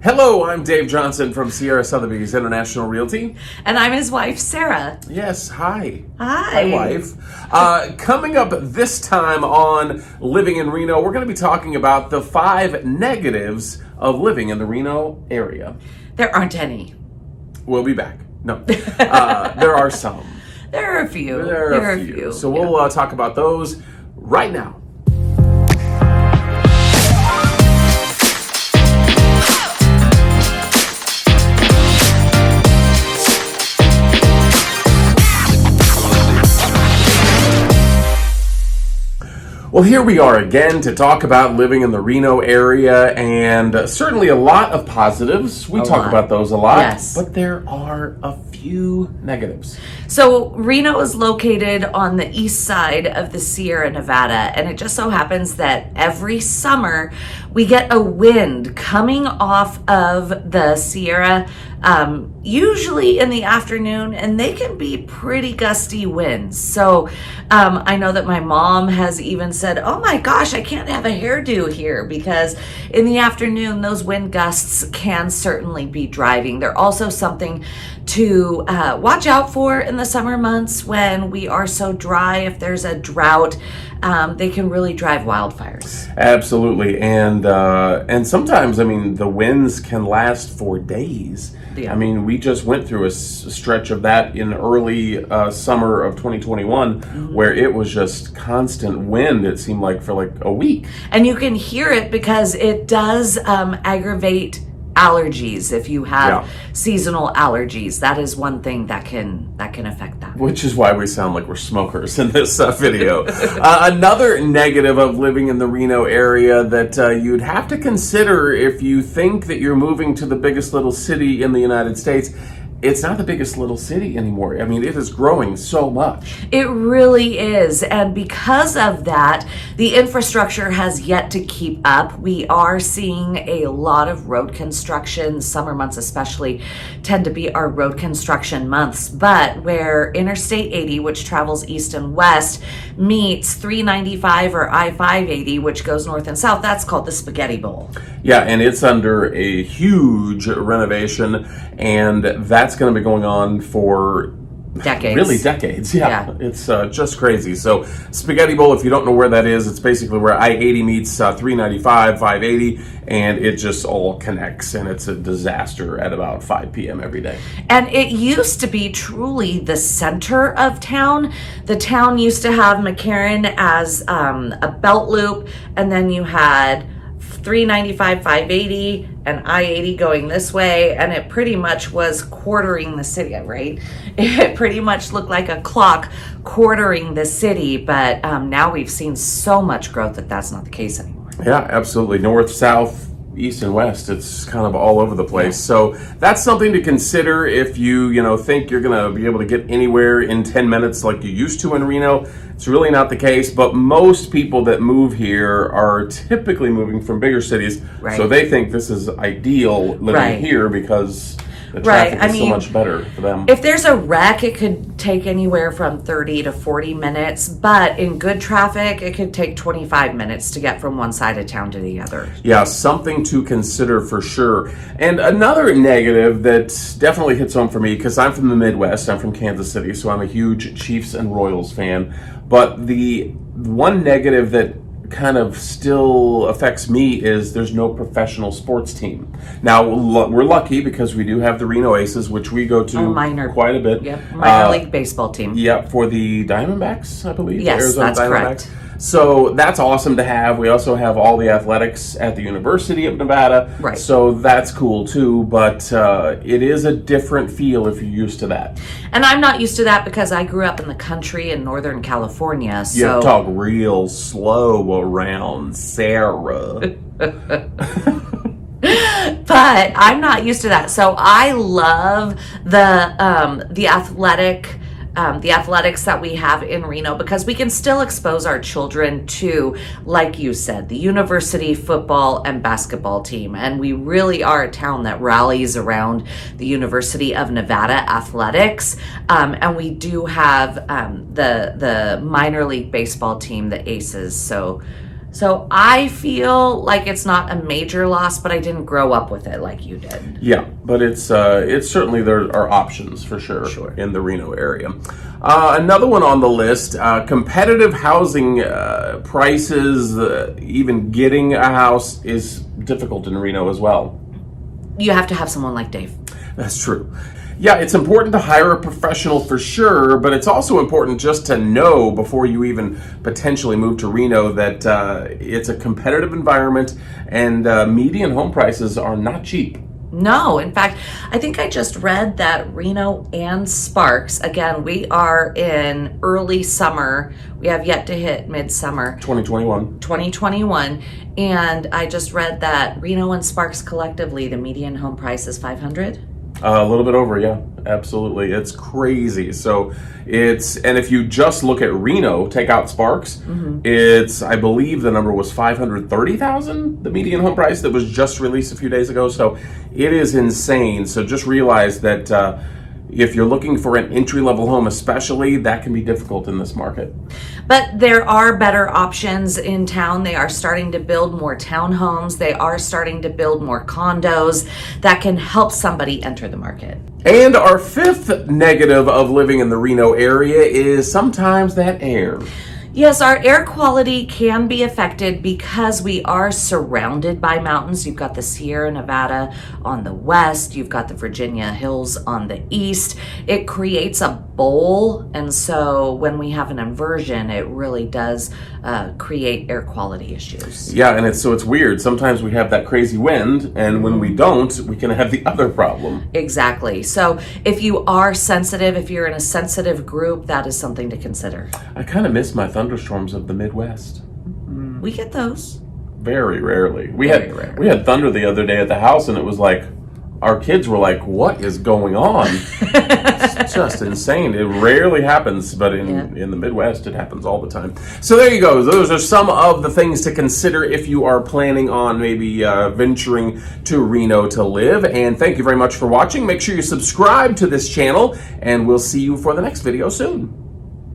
Hello, I'm Dave Johnson from Sierra Sotheby's International Realty. And I'm his wife, Sarah. Yes, hi. Hi. Hi, wife. Coming up this time on Living in Reno, we're going to be talking about the 5 negatives of living in the Reno area. There aren't any. We'll be back. No. There are some. There are a few. There are a few. So we'll talk about those right now. Well, here we are again to talk about living in the Reno area, and certainly a lot of positives. We talk about those a lot, yes. But there are a few negatives. So Reno is located on the east side of the Sierra Nevada, and it just so happens that every summer we get a wind coming off of the Sierra, usually in the afternoon, and they can be pretty gusty winds. So I know that my mom has even said, oh my gosh, I can't have a hairdo here, because in the afternoon those wind gusts can certainly be driving. They're also something to watch out for in the summer months when we are so dry. If there's a drought, they can really drive wildfires. Absolutely, and sometimes, I mean, the winds can last for days. Yeah. I mean, we just went through a stretch of that in early summer of 2021, where it was just constant wind, it seemed like, for like a week. And you can hear it because it does aggravate allergies. If you have seasonal allergies, that is one thing that can affect that. Which is why we sound like we're smokers in this video. Another negative of living in the Reno area that you'd have to consider if you think that you're moving to the biggest little city in the United States. It's not the biggest little city anymore. I mean, it is growing so much. It really is. And because of that, the infrastructure has yet to keep up. We are seeing a lot of road construction. Summer months especially tend to be our road construction months. But where Interstate 80, which travels east and west, meets 395 or I-580, which goes north and south, that's called the Spaghetti Bowl. Yeah, and it's under a huge renovation, and that's going to be going on for decades. Really decades, yeah. It's just crazy. So Spaghetti Bowl, if you don't know where that is, it's basically where I-80 meets 395, 580, and it just all connects, and it's a disaster at about 5 p.m. every day. And it used to be truly the center of town. The town used to have McCarran as a belt loop, and then you had 395, 580, and I-80 going this way, and it pretty much was quartering the city, right? It pretty much looked like a clock quartering the city, but now we've seen so much growth that that's not the case anymore. Yeah, absolutely. North, south, east, and west. It's kind of all over the place. Yeah. So that's something to consider if you think you're going to be able to get anywhere in 10 minutes like you used to in Reno. It's really not the case, but most people that move here are typically moving from bigger cities, so they think this is ideal living here because the traffic is so much better for them. If there's a wreck, it could take anywhere from 30 to 40 minutes, but in good traffic, it could take 25 minutes to get from one side of town to the other. Yeah, something to consider for sure. And another negative that definitely hits home for me, because I'm from the Midwest, I'm from Kansas City, so I'm a huge Chiefs and Royals fan, but the one negative that kind of still affects me is there's no professional sports team. Now, we're lucky because we do have the Reno Aces, which we go to quite a bit. Yep, minor league baseball team. Yep, for the Diamondbacks, I believe. Yes, Arizona that's Diamondbacks. correct. So that's awesome to have. We also have all the athletics at the University of Nevada. Right. So that's cool too, but it is a different feel if you're used to that. And I'm not used to that because I grew up in the country in Northern California. So you have to talk real slow around Sarah. But I'm not used to that. So I love the athletics that we have in Reno, because we can still expose our children to, like you said, the university football and basketball team. And we really are a town that rallies around the University of Nevada athletics. And we do have the minor league baseball team, the Aces. So So I feel like it's not a major loss, but I didn't grow up with it like you did. Yeah, but it's certainly, there are options for sure in the Reno area. Another one on the list: competitive housing prices. Even getting a house is difficult in Reno as well. You have to have someone like Dave. That's true. Yeah, it's important to hire a professional for sure, but it's also important just to know before you even potentially move to Reno that it's a competitive environment, and median home prices are not cheap. No, in fact, I think I just read that Reno and Sparks, again, we are in early summer. We have yet to hit midsummer. 2021. And I just read that Reno and Sparks collectively, the median home price is $500. A little bit over, yeah, absolutely. It's crazy. So and if you just look at Reno, take out Sparks, it's, I believe the number was $530,000, the median home price that was just released a few days ago. So it is insane. So just realize that if you're looking for an entry-level home especially, that can be difficult in this market. But there are better options in town. They are starting to build more townhomes. They are starting to build more condos that can help somebody enter the market. And our fifth negative of living in the Reno area is sometimes that air. Yes, our air quality can be affected because we are surrounded by mountains. You've got the Sierra Nevada on the west, you've got the Virginia Hills on the east. It creates a bowl, and so when we have an inversion, it really does create air quality issues. Yeah, and it's weird. Sometimes we have that crazy wind, and when we don't, we can have the other problem. Exactly. So if you are sensitive, if you're in a sensitive group, that is something to consider. I kind of miss my thunderstorms of the Midwest. We get those. Very rarely. We Rarely. had thunder the other day at the house, and it was like, our kids were like, what is going on? It's just insane. It rarely happens, but in the Midwest, it happens all the time. So there you go. Those are some of the things to consider if you are planning on maybe venturing to Reno to live. And thank you very much for watching. Make sure you subscribe to this channel, and we'll see you for the next video soon.